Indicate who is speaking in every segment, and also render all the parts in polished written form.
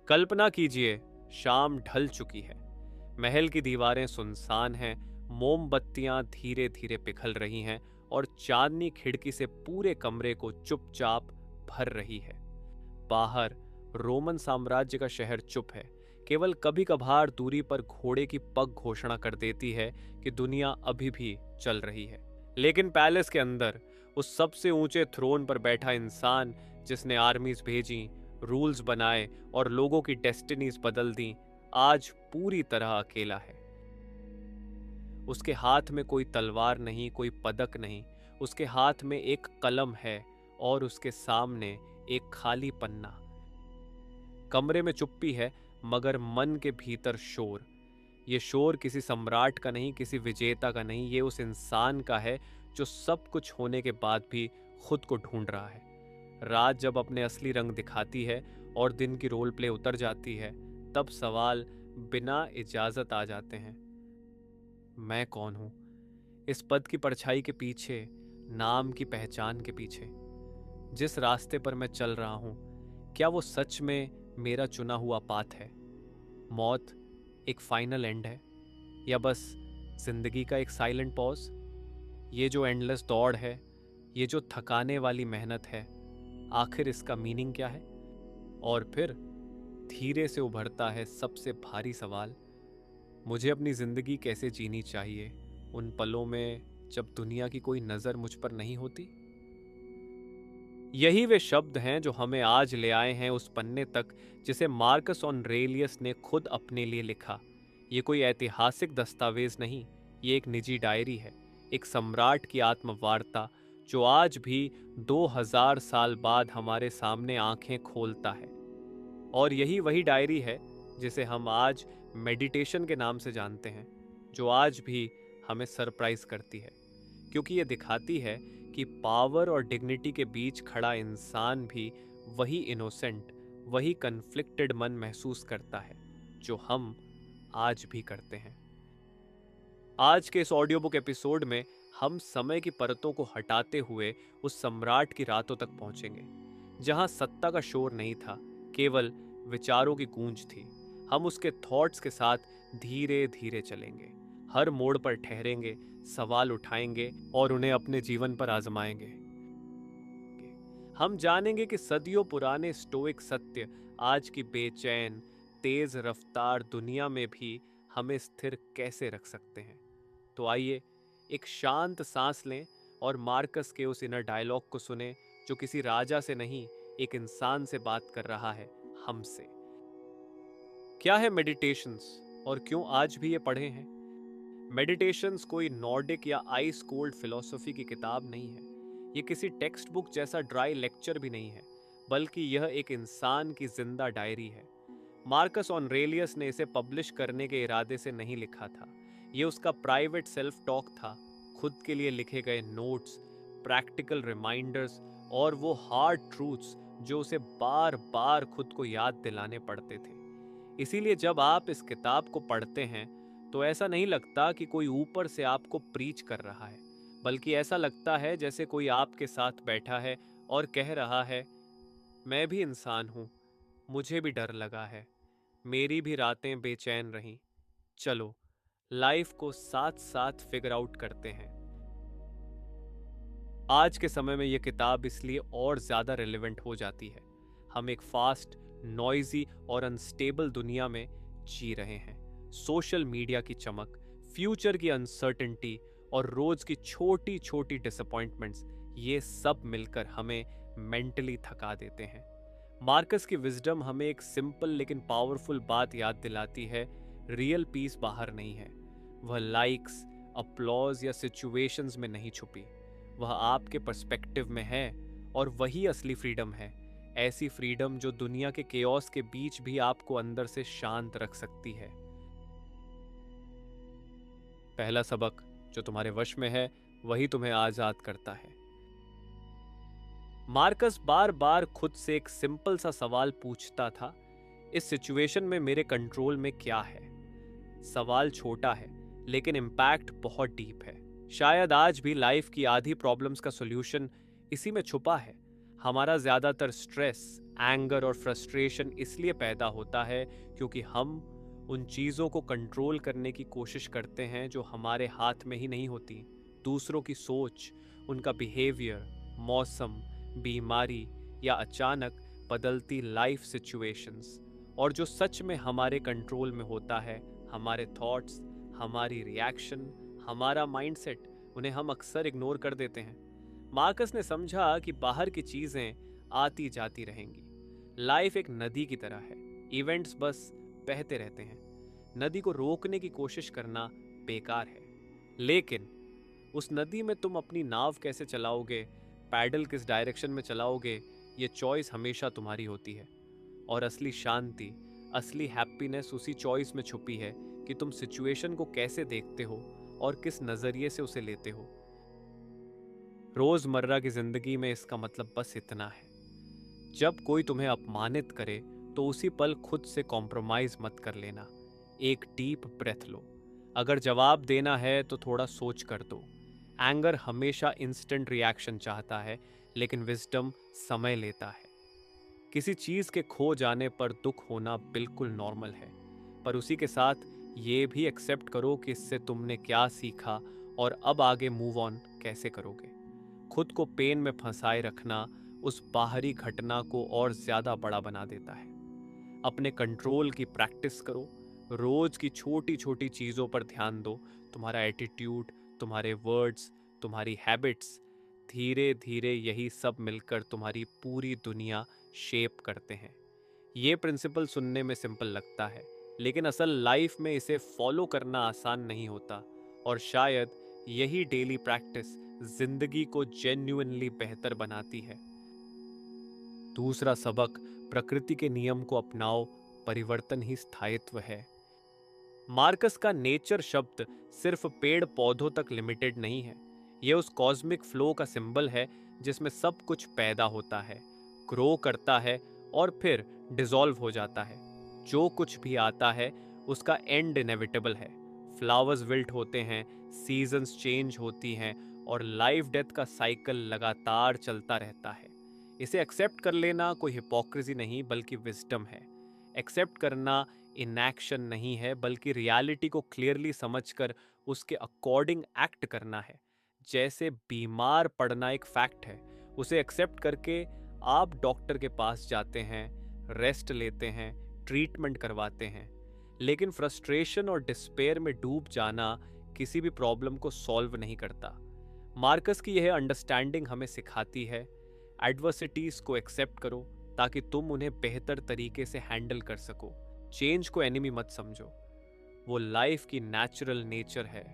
Speaker 1: कल्पना कीजिए, शाम ढल चुकी है। महल की दीवारें सुनसान हैं, मोमबत्तियां धीरे धीरे पिघल रही हैं और चांदनी खिड़की से पूरे कमरे को चुपचाप भर रही है। बाहर रोमन साम्राज्य का शहर चुप है। केवल कभी कभार दूरी पर घोड़े की पग घोषणा कर देती है कि दुनिया अभी भी चल रही है। लेकिन पैलेस के अंदर उस सबसे ऊंचे थ्रोन पर बैठा इंसान, जिसने आर्मीज भेजी, रूल्स बनाए और लोगों की डेस्टिनीज बदल दी, आज पूरी तरह अकेला है। उसके हाथ में कोई तलवार नहीं, कोई पदक नहीं। उसके हाथ में एक कलम है और उसके सामने एक खाली पन्ना। कमरे में चुप्पी है, मगर मन के भीतर शोर। ये शोर किसी सम्राट का नहीं, किसी विजेता का नहीं, ये उस इंसान का है जो सब कुछ होने के बाद भी खुद को ढूंढ रहा है। रात जब अपने असली रंग दिखाती है और दिन की रोल प्ले उतर जाती है, तब सवाल बिना इजाजत आ जाते हैं। मैं कौन हूं? इस पद की परछाई के पीछे, नाम की पहचान के पीछे, जिस रास्ते पर मैं चल रहा हूं, क्या वो सच में मेरा चुना हुआ पाथ है? मौत एक फाइनल एंड है, या बस जिंदगी का एक साइलेंट पॉज? ये जो एंडलेस दौड़ है, ये जो थकाने वाली मेहनत है, आखिर इसका मीनिंग क्या है? और फिर धीरे से उभरता है सबसे भारी सवाल, मुझे अपनी जिंदगी कैसे जीनी चाहिए उन पलों में जब दुनिया की कोई नजर मुझ पर नहीं होती? यही वे शब्द हैं जो हमें आज ले आए हैं उस पन्ने तक जिसे मार्कस ऑरेलियस ने खुद अपने लिए लिखा। ये कोई ऐतिहासिक दस्तावेज नहीं, ये एक निजी डायरी है, एक सम्राट की आत्मवार्ता जो आज भी 2000 साल बाद हमारे सामने आंखें खोलता है। और यही वही डायरी है जिसे हम आज मेडिटेशन के नाम से जानते हैं, जो आज भी हमें सरप्राइज करती है, क्योंकि ये दिखाती है कि पावर और डिग्निटी के बीच खड़ा इंसान भी वही इनोसेंट, वही कन्फ्लिक्टेड मन महसूस करता है जो हम आज भी करते हैं। आज के इस ऑडियो बुक एपिसोड में हम समय की परतों को हटाते हुए उस सम्राट की रातों तक पहुंचेंगे, जहां सत्ता का शोर नहीं था, केवल विचारों की गूंज थी। हम उसके थॉट्स के साथ धीरे धीरे चलेंगे, हर मोड़ पर ठहरेंगे, सवाल उठाएंगे और उन्हें अपने जीवन पर आजमाएंगे। हम जानेंगे कि सदियों पुराने स्टोइक सत्य आज की बेचैन, तेज रफ्तार दुनिया में भी हमें स्थिर कैसे रख सकते हैं। तो आइए एक शांत सांस लें और मार्कस के उस इनर डायलॉग को सुने, जो किसी राजा से नहीं, एक इंसान से बात कर रहा है, हमसे। क्या है मेडिटेशंस और क्यों आज भी ये पढ़े हैं? मेडिटेशंस कोई नॉर्डिक या आइस कोल्ड फिलॉसफी की किताब नहीं है। ये किसी टेक्स्ट बुक जैसा ड्राई लेक्चर भी नहीं है, बल्कि यह एक इंसान की जिंदा डायरी है। मार्कस ऑरेलियस ने इसे पब्लिश करने के इरादे से नहीं लिखा था। ये उसका प्राइवेट सेल्फ टॉक था, खुद के लिए लिखे गए नोट्स, प्रैक्टिकल रिमाइंडर्स और वो हार्ड ट्रूथ्स जो उसे बार बार खुद को याद दिलाने पड़ते थे। इसीलिए जब आप इस किताब को पढ़ते हैं तो ऐसा नहीं लगता कि कोई ऊपर से आपको प्रीच कर रहा है, बल्कि ऐसा लगता है जैसे कोई आपके साथ बैठा है और कह रहा है, मैं भी इंसान हूं, मुझे भी डर लगा है, मेरी भी रातें बेचैन रहीं, चलो लाइफ को साथ साथ फिगर आउट करते हैं। आज के समय में यह किताब इसलिए और ज्यादा रिलेवेंट हो जाती है। हम एक फास्ट, नॉइजी और अनस्टेबल दुनिया में जी रहे हैं। सोशल मीडिया की चमक, फ्यूचर की अनसर्टेनिटी और रोज की छोटी छोटी डिसअपॉइंटमेंट्स, ये सब मिलकर हमें मेंटली थका देते हैं। मार्कस की विजडम हमें एक सिंपल लेकिन पावरफुल बात याद दिलाती है, रियल पीस बाहर नहीं है। वह लाइक्स, अपलॉज या सिचुएशंस में नहीं छुपी, वह आपके पर्सपेक्टिव में है। और वही असली फ्रीडम है, ऐसी फ्रीडम जो दुनिया के केओस के बीच भी आपको अंदर से शांत रख सकती है। पहला सबक जो तुम्हारे वश में है, वही तुम्हें आजाद करता है। मार्कस बार बार खुद से एक सिंपल सा सवाल पूछता था, इस सिचुएशन में मेरे कंट्रोल में क्या है? सवाल छोटा है, लेकिन इम्पैक्ट बहुत डीप है। शायद आज भी लाइफ की आधी प्रॉब्लम्स का सॉल्यूशन इसी में छुपा है। हमारा ज्यादातर स्ट्रेस, एंगर और फ्रस्ट्रेशन इसलिए पैदा होता है क्योंकि हम उन चीज़ों को कंट्रोल करने की कोशिश करते हैं जो हमारे हाथ में ही नहीं होती। दूसरों की सोच, उनका बिहेवियर, मौसम, बीमारी या अचानक बदलती लाइफ सिचुएशंस। और जो सच में हमारे कंट्रोल में होता है, हमारे थॉट्स, हमारी रिएक्शन, हमारा माइंडसेट, उन्हें हम अक्सर इग्नोर कर देते हैं। मार्कस ने समझा कि बाहर की चीज़ें आती जाती रहेंगी। लाइफ एक नदी की तरह है, इवेंट्स बस बहते रहते हैं। नदी को रोकने की कोशिश करना बेकार है। लेकिन उस नदी में तुम अपनी नाव कैसे चलाओगे, पैडल किस डायरेक्शन में चलाओगे, ये चॉइस हमेशा तुम्हारी होती है। और असली शांति, असली हैप्पीनेस उसी चॉइस में छुपी है कि तुम सिचुएशन को कैसे देखते हो और किस नज़रिए से उसे लेते हो। रोज़मर्रा की ज़िंदगी में इसका मतलब बस इतना है, जब कोई तुम्हें अपमानित करे तो उसी पल खुद से कॉम्प्रोमाइज़ मत कर लेना। एक डीप ब्रेथ लो। अगर जवाब देना है तो थोड़ा सोच कर दो। एंगर हमेशा इंस्टेंट रिएक्शन चाहता है, लेकिन विजडम समय लेता है। किसी चीज़ के खो जाने पर दुख होना बिल्कुल नॉर्मल है, पर उसी के साथ ये भी एक्सेप्ट करो कि इससे तुमने क्या सीखा और अब आगे मूव ऑन कैसे करोगे। खुद को पेन में फंसाए रखना उस बाहरी घटना को और ज़्यादा बड़ा बना देता है। अपने कंट्रोल की प्रैक्टिस करो। रोज़ की छोटी छोटी चीज़ों पर ध्यान दो। तुम्हारा एटीट्यूड, तुम्हारे वर्ड्स, तुम्हारी हैबिट्स, धीरे धीरे यही सब मिलकर तुम्हारी पूरी दुनिया शेप करते हैं। ये प्रिंसिपल सुनने में सिंपल लगता है, लेकिन असल लाइफ में इसे फॉलो करना आसान नहीं होता। और शायद यही डेली प्रैक्टिस जिंदगी को जेन्युइनली बेहतर बनाती है। दूसरा सबक, प्रकृति के नियम को अपनाओ, परिवर्तन ही स्थायित्व है। मार्कस का नेचर शब्द सिर्फ पेड़ पौधों तक लिमिटेड नहीं है। यह उस कॉस्मिक फ्लो का सिंबल है जिसमें सब कुछ पैदा होता है, ग्रो करता है और फिर डिसॉल्व हो जाता है। जो कुछ भी आता है उसका एंड इनेविटेबल है। फ्लावर्स विल्ट होते हैं, सीजन्स चेंज होती हैं और लाइफ डेथ का साइकिल लगातार चलता रहता है। इसे एक्सेप्ट कर लेना कोई हिपोक्रेसी नहीं बल्कि विजडम है। एक्सेप्ट करना इनएक्शन नहीं है बल्कि रियलिटी को क्लियरली समझकर उसके अकॉर्डिंग एक्ट करना है। जैसे बीमार पड़ना एक फैक्ट है, उसे एक्सेप्ट करके आप डॉक्टर के पास जाते हैं, रेस्ट लेते हैं, ट्रीटमेंट करवाते हैं। लेकिन फ्रस्ट्रेशन और डिस्पेयर में डूब जाना किसी भी प्रॉब्लम को सॉल्व नहीं करता। मार्कस की यह अंडरस्टैंडिंग हमें सिखाती है, एडवर्सिटीज को एक्सेप्ट करो ताकि तुम उन्हें बेहतर तरीके से हैंडल कर सको। चेंज को एनिमी मत समझो, वो लाइफ की नेचुरल नेचर है।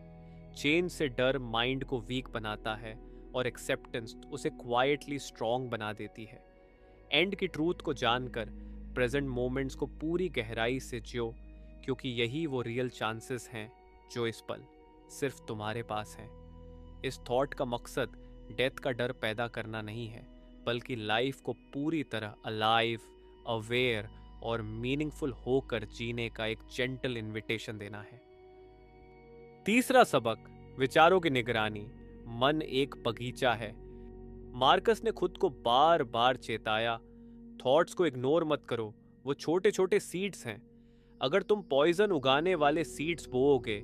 Speaker 1: चेंज से डर माइंड को वीक बनाता है और एक्सेप्टेंस उसे क्वाइटली स्ट्रॉन्ग बना देती है। एंड की ट्रूथ को जानकर प्रेजेंट मोमेंट्स को पूरी गहराई से जियो, क्योंकि यही वो रियल चांसेस हैं जो इस पल सिर्फ तुम्हारे पास हैं। इस थॉट का मकसद डेथ का डर पैदा करना नहीं है, बल्कि लाइफ को पूरी तरह अलाइव, अवेयर और मीनिंगफुल होकर जीने का एक जेंटल इनविटेशन देना है। तीसरा सबक, विचारों की निगरानी। मन एक बगीचा है। मार्कस ने खुद को बार बार चेताया, थॉट्स को इग्नोर मत करो, वो छोटे छोटे सीड्स हैं। अगर तुम पॉइजन उगाने वाले सीड्स बोओगे,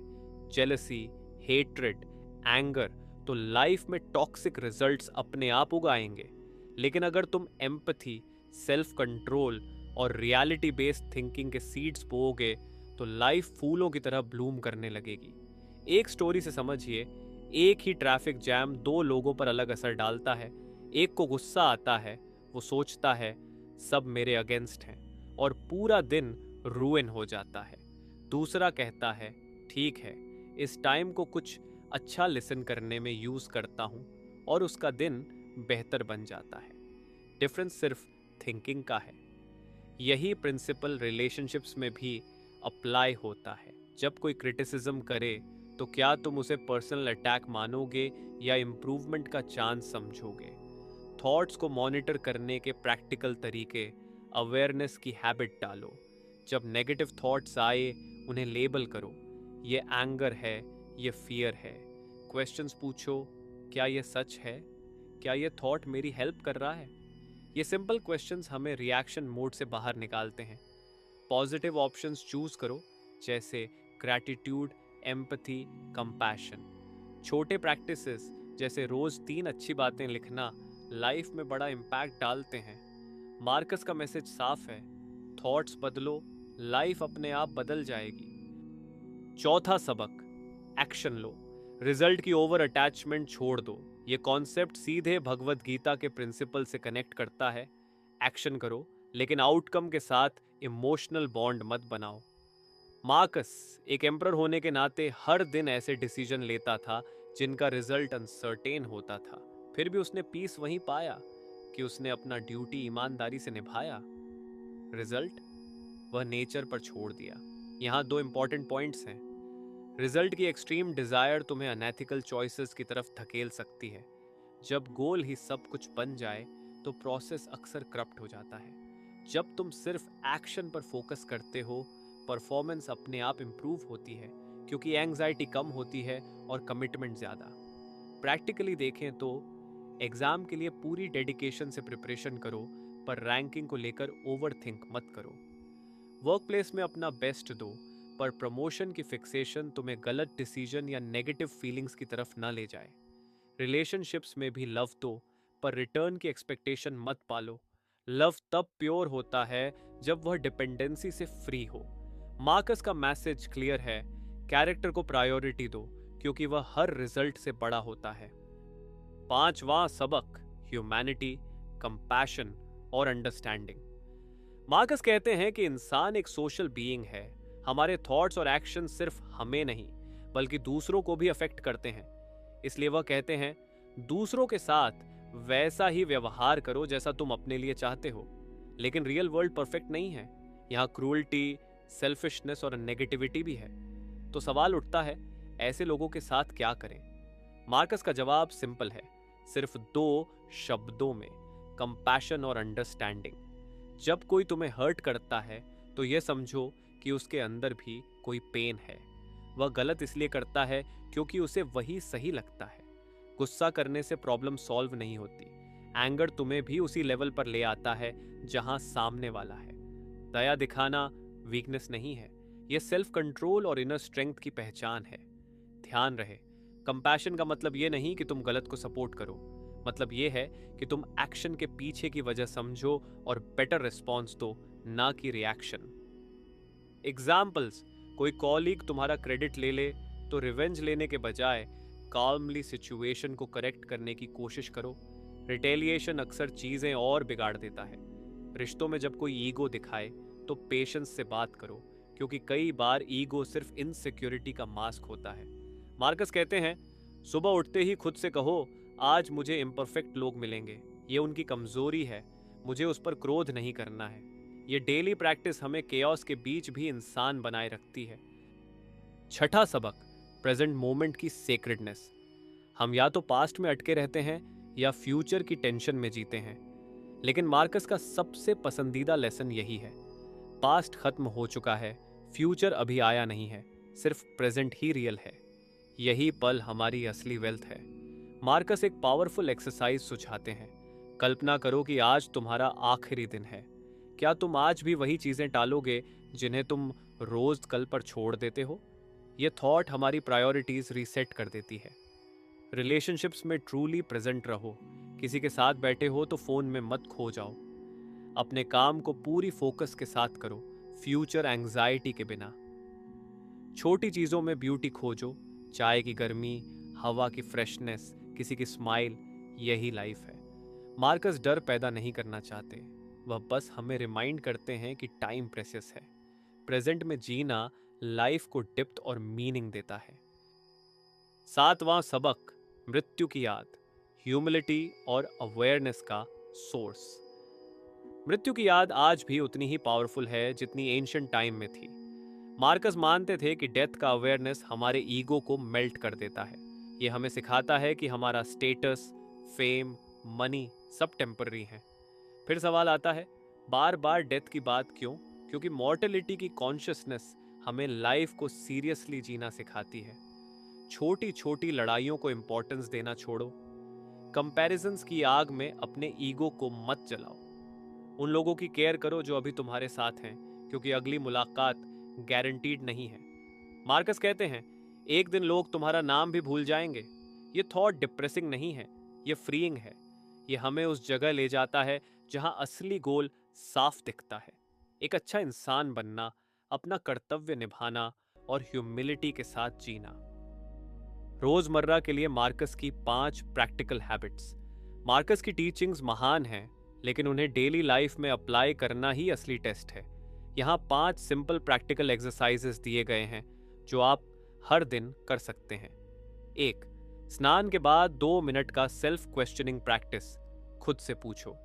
Speaker 1: जेलसी, हेट्रेड, एंगर, तो लाइफ में टॉक्सिक रिजल्ट्स अपने आप उगाएंगे। लेकिन अगर तुम एम्पथी, सेल्फ कंट्रोल और रियलिटी बेस्ड थिंकिंग के सीड्स बोओगे तो लाइफ फूलों की तरह ब्लूम करने लगेगी। एक स्टोरी से समझिए, एक ही ट्रैफिक जैम दो लोगों पर अलग असर डालता है। एक को गुस्सा आता है, वो सोचता है सब मेरे अगेंस्ट हैं और पूरा दिन रूइन हो जाता है। दूसरा कहता है ठीक है, इस टाइम को कुछ अच्छा लिसन करने में यूज करता हूँ और उसका दिन बेहतर बन जाता है। डिफरेंस सिर्फ थिंकिंग का है। यही प्रिंसिपल रिलेशनशिप्स में भी अप्लाई होता है। जब कोई क्रिटिसिज्म करे तो क्या तुम उसे पर्सनल अटैक मानोगे या इम्प्रूवमेंट का चांस समझोगे? थॉट्स को मॉनिटर करने के प्रैक्टिकल तरीके, अवेयरनेस की हैबिट डालो। जब नेगेटिव थॉट्स आए उन्हें लेबल करो, ये एंगर है, ये फियर है। क्वेश्चंस पूछो, क्या ये सच है? क्या ये थॉट मेरी हेल्प कर रहा है? ये सिंपल क्वेश्चंस हमें रिएक्शन मोड से बाहर निकालते हैं। पॉजिटिव ऑप्शंस चूज करो, जैसे ग्रैटिट्यूड, एम्पथी, कंपैशन। छोटे प्रैक्टिसेस जैसे रोज 3 अच्छी बातें लिखना लाइफ में बड़ा इम्पैक्ट डालते हैं। मार्कस का मैसेज साफ है, थॉट्स बदलो, लाइफ अपने आप बदल जाएगी। चौथा सबक, एक्शन लो। रिजल्ट की ओवर अटैचमेंट छोड़ दो। ये कॉन्सेप्ट सीधे भगवत गीता के प्रिंसिपल से कनेक्ट करता है। एक्शन करो, लेकिन आउटकम के साथ इमोशनल बॉन्ड मत बनाओ। मार्कस एक एम्परर होने के नाते हर दिन ऐसे डिसीजन लेता था जिनका रिजल्ट अनसर्टेन होता था। फिर भी उसने पीस वहीं पाया कि उसने अपना ड्यूटी ईमानदारी से निभाया। रिजल्ट वह नेचर पर छोड़ दिया। यहाँ 2 इंपॉर्टेंट पॉइंट्स हैं। रिजल्ट की एक्सट्रीम डिजायर तुम्हें अनएथिकल चॉइसेस की तरफ धकेल सकती है। जब गोल ही सब कुछ बन जाए तो प्रोसेस अक्सर करप्ट हो जाता है। जब तुम सिर्फ एक्शन पर फोकस करते हो, परफॉर्मेंस अपने आप इंप्रूव होती है, क्योंकि एंग्जाइटी कम होती है और कमिटमेंट ज़्यादा। प्रैक्टिकली देखें तो एग्जाम के लिए पूरी डेडिकेशन से प्रिपरेशन करो, पर रैंकिंग को लेकर ओवर थिंक मत करो। वर्क प्लेस में अपना बेस्ट दो, पर प्रमोशन की फिक्सेशन तुम्हें गलत डिसीजन या नेगेटिव फीलिंग्स की तरफ न ले जाए। रिलेशनशिप्स में भी लव दो, पर रिटर्न की एक्सपेक्टेशन मत पालो। लव तब प्योर होता है जब वह डिपेंडेंसी से फ्री हो। मार्कस का मैसेज क्लियर है, कैरेक्टर को प्रायोरिटी दो, क्योंकि वह हर रिजल्ट से बड़ा होता है। पांचवा सबक, ह्यूमैनिटी, कंपैशन और अंडरस्टैंडिंग। मार्कस कहते हैं कि इंसान एक सोशल बीइंग है। हमारे थॉट्स और एक्शन सिर्फ हमें नहीं बल्कि दूसरों को भी अफेक्ट करते हैं। इसलिए वह कहते हैं, दूसरों के साथ वैसा ही व्यवहार करो जैसा तुम अपने लिए चाहते हो। लेकिन रियल वर्ल्ड परफेक्ट नहीं है। यहाँ क्रूअल्टी, सेल्फिशनेस और नेगेटिविटी भी है। तो सवाल उठता है, ऐसे लोगों के साथ क्या करें? मार्कस का जवाब सिंपल है, सिर्फ 2 शब्दों में, कंपैशन और अंडरस्टैंडिंग। जब कोई तुम्हें हर्ट करता है तो यह समझो कि उसके अंदर भी कोई पेन है। वह गलत इसलिए करता है क्योंकि उसे वही सही लगता है। गुस्सा करने से प्रॉब्लम सॉल्व नहीं होती। एंगर तुम्हें भी उसी लेवल पर ले आता है जहां सामने वाला है। दया दिखाना वीकनेस नहीं है, यह सेल्फ कंट्रोल और इनर स्ट्रेंथ की पहचान है। ध्यान रहे, कंपैशन का मतलब यह नहीं कि तुम गलत को सपोर्ट करो। मतलब यह है कि तुम एक्शन के पीछे की वजह समझो और बेटर रिस्पॉन्स दो, ना कि रिएक्शन। एग्जाम्पल्स, कोई कॉलीग तुम्हारा क्रेडिट ले ले तो रिवेंज लेने के बजाय काल्मली सिचुएशन को करेक्ट करने की कोशिश करो। रिटेलिएशन अक्सर चीजें और बिगाड़ देता है। रिश्तों में जब कोई ईगो दिखाए तो पेशेंस से बात करो, क्योंकि कई बार ईगो सिर्फ इनसिक्योरिटी का मास्क होता है। मार्कस कहते हैं, सुबह उठते ही खुद से कहो, आज मुझे इम्परफेक्ट लोग मिलेंगे, ये उनकी कमजोरी है, मुझे उस पर क्रोध नहीं करना है। ये डेली प्रैक्टिस हमें केओस के बीच भी इंसान बनाए रखती है। छठा सबक, प्रेजेंट मोमेंट की सेक्रेडनेस। हम या तो पास्ट में अटके रहते हैं या फ्यूचर की टेंशन में जीते हैं। लेकिन मार्कस का सबसे पसंदीदा लेसन यही है, पास्ट खत्म हो चुका है, फ्यूचर अभी आया नहीं है, सिर्फ प्रेजेंट ही रियल है। यही पल हमारी असली वेल्थ है। मार्कस एक पावरफुल एक्सरसाइज सुझाते हैं। कल्पना करो कि आज तुम्हारा आखिरी दिन है। क्या तुम आज भी वही चीजें टालोगे जिन्हें तुम रोज कल पर छोड़ देते हो? यह थॉट हमारी प्रायोरिटीज रीसेट कर देती है। रिलेशनशिप्स में ट्रूली प्रेजेंट रहो। किसी के साथ बैठे हो तो फोन में मत खो जाओ। अपने काम को पूरी फोकस के साथ करो, फ्यूचर एंग्जाइटी के बिना। छोटी चीजों में ब्यूटी खोजो, चाय की गर्मी, हवा की फ्रेशनेस, किसी की स्माइल, यही लाइफ है। मार्कस डर पैदा नहीं करना चाहते, वह बस हमें रिमाइंड करते हैं कि टाइम प्रेशियस है। प्रेजेंट में जीना लाइफ को डेप्थ और मीनिंग देता है। सातवां सबक, मृत्यु की याद, ह्यूमिलिटी और अवेयरनेस का सोर्स। मृत्यु की याद आज भी उतनी ही पावरफुल है जितनी एंशिएंट टाइम में थी। मार्कस मानते थे कि डेथ का अवेयरनेस हमारे ईगो को मेल्ट कर देता है। यह हमें सिखाता है कि हमारा स्टेटस, फेम, मनी सब टेम्पररी हैं। फिर सवाल आता है, बार बार डेथ की बात क्यों? क्योंकि मॉर्टेलिटी की कॉन्शियसनेस हमें लाइफ को सीरियसली जीना सिखाती है। छोटी छोटी लड़ाइयों को इंपॉर्टेंस देना छोड़ो। कंपैरिजंस की आग में अपने ईगो को मत जलाओ। उन लोगों की केयर करो जो अभी तुम्हारे साथ हैं, क्योंकि अगली मुलाकात गारंटीड नहीं है। मार्कस कहते हैं, एक दिन लोग तुम्हारा नाम भी भूल जाएंगे। ये थॉट डिप्रेसिंग नहीं है, ये फ्रीइंग है। ये हमें उस जगह ले जाता है जहां असली गोल साफ दिखता है। एक अच्छा इंसान बनना, अपना कर्तव्य निभाना और ह्यूमिलिटी के साथ जीना। रोजमर्रा के लिए मार्कस की 5 प्रैक्टिकल हैबिट्स। मार्कस की टीचिंग्स महान हैं, लेकिन उन्हें डेली लाइफ में अप्लाई करना ही असली टेस्ट है। यहाँ 5 सिंपल प्रैक्टिकल एक्सरसाइजेस दिए गए हैं जो आप हर दिन कर सकते हैं। 1. स्नान के बाद 2 मिनट का सेल्फ क्वेश्चनिंग प्रैक्टिस। खुद से पूछो,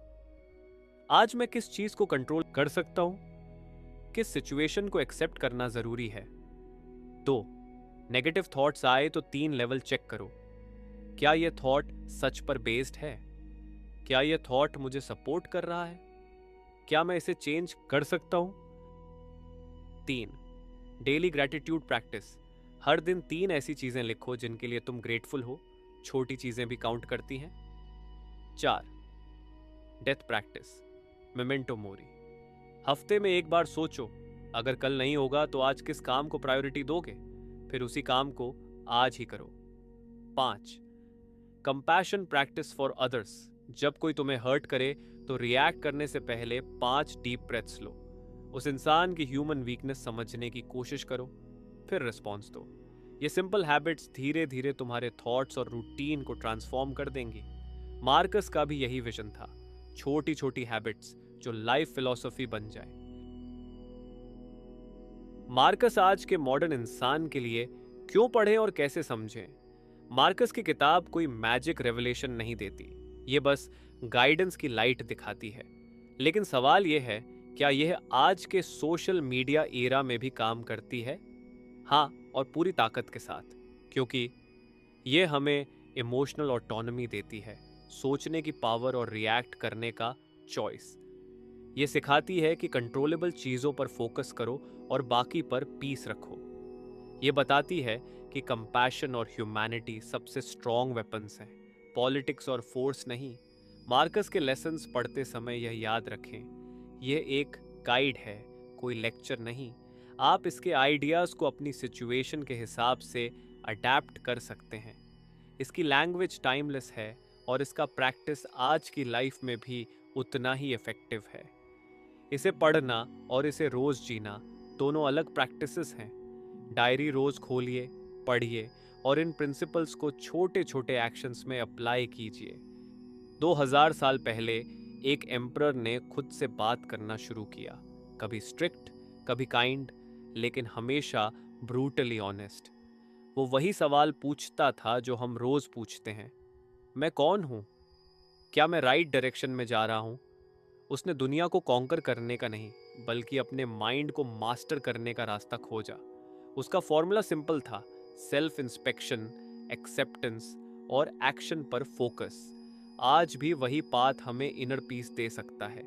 Speaker 1: आज मैं किस चीज को कंट्रोल कर सकता हूं? किस सिचुएशन को एक्सेप्ट करना जरूरी है? 2. नेगेटिव थॉट्स आए तो 3 लेवल चेक करो। क्या यह थॉट सच पर बेस्ड है? क्या यह थॉट मुझे सपोर्ट कर रहा है? क्या मैं इसे चेंज कर सकता हूं? 3. Daily gratitude practice. हर दिन 3 ऐसी चीजें लिखो जिनके लिए तुम ग्रेटफुल हो। छोटी चीजें भी काउंट करती हैं। 4. Death practice, memento mori. हफ्ते में एक बार सोचो, अगर कल नहीं होगा तो आज किस काम को प्रायोरिटी दोगे, फिर उसी काम को आज ही करो। 5. Compassion practice for others. जब कोई तुम्हें हर्ट करे तो रिएक्ट करने से पहले 5 डीप ब्रेथ्स लो। उस इंसान की ह्यूमन वीकनेस समझने की कोशिश करो, फिर रिस्पॉन्स दो। ये सिंपल हैबिट्स धीरे धीरे तुम्हारे थॉट्स और रूटीन को ट्रांसफॉर्म कर देंगी। मार्कस का भी यही विजन था, छोटी छोटी हैबिट्स जो लाइफ फिलॉसफी बन जाए। मार्कस आज के मॉडर्न इंसान के लिए क्यों पढ़ें और कैसे समझें? मार्कस की किताब कोई मैजिक रेवलेशन नहीं देती, ये बस गाइडेंस की लाइट दिखाती है। लेकिन सवाल यह है, क्या यह आज के सोशल मीडिया एरा में भी काम करती है? हाँ, और पूरी ताकत के साथ, क्योंकि यह हमें इमोशनल ऑटोनॉमी देती है, सोचने की पावर और रिएक्ट करने का चॉइस। ये सिखाती है कि कंट्रोलेबल चीज़ों पर फोकस करो और बाकी पर पीस रखो। ये बताती है कि कंपैशन और ह्यूमैनिटी सबसे स्ट्रॉन्ग वेपन्स हैं, पॉलिटिक्स और फोर्स नहीं। मार्कस के लेसन्स पढ़ते समय यह याद रखें, यह एक गाइड है, कोई लेक्चर नहीं। आप इसके आइडियाज़ को अपनी सिचुएशन के हिसाब से अडैप्ट कर सकते हैं। इसकी लैंग्वेज टाइमलेस है और इसका प्रैक्टिस आज की लाइफ में भी उतना ही इफेक्टिव है। इसे पढ़ना और इसे रोज़ जीना दोनों अलग प्रैक्टिसेस हैं। डायरी रोज़ खोलिए, पढ़िए और इन प्रिंसिपल्स को छोटे छोटे एक्शंस में अप्लाई कीजिए। 2000 साल पहले एक एम्परर ने खुद से बात करना शुरू किया, कभी स्ट्रिक्ट, कभी काइंड, लेकिन हमेशा ब्रूटली ऑनेस्ट। वो वही सवाल पूछता था जो हम रोज़ पूछते हैं, मैं कौन हूँ? क्या मैं राइट डायरेक्शन में जा रहा हूँ? उसने दुनिया को कॉन्कर करने का नहीं, बल्कि अपने माइंड को मास्टर करने का रास्ता खोजा। उसका फॉर्मूला सिंपल था, सेल्फ इंस्पेक्शन, एक्सेप्टेंस और एक्शन पर फोकस। आज भी वही पाथ हमें इनर पीस दे सकता है।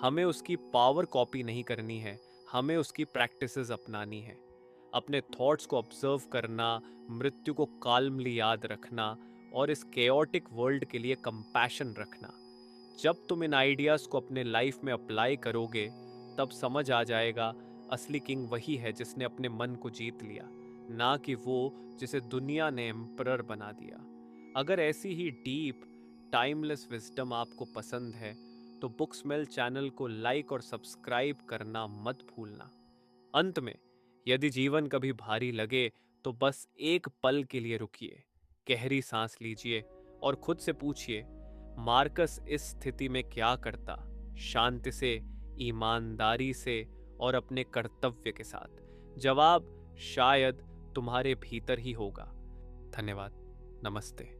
Speaker 1: हमें उसकी पावर कॉपी नहीं करनी है, हमें उसकी प्रैक्टिसेस अपनानी है। अपने थॉट्स को ऑब्जर्व करना, मृत्यु को काल्मली याद रखना और इस केओटिक वर्ल्ड के लिए कंपैशन रखना। जब तुम इन आइडियाज़ को अपने लाइफ में अप्लाई करोगे, तब समझ आ जाएगा असली किंग वही है जिसने अपने मन को जीत लिया, ना कि वो जिसे दुनिया ने एम्परर बना दिया। अगर ऐसी ही डीप टाइमलेस विजडम आपको पसंद है तो बुक स्मेल चैनल को लाइक और सब्सक्राइब करना मत भूलना। अंत में, यदि जीवन कभी भारी लगे तो बस एक पल के लिए रुकिए, गहरी सांस लीजिए और खुद से पूछिए, मार्कस इस स्थिति में क्या करता? शांति से, ईमानदारी से और अपने कर्तव्य के साथ। जवाब शायद तुम्हारे भीतर ही होगा। धन्यवाद। नमस्ते।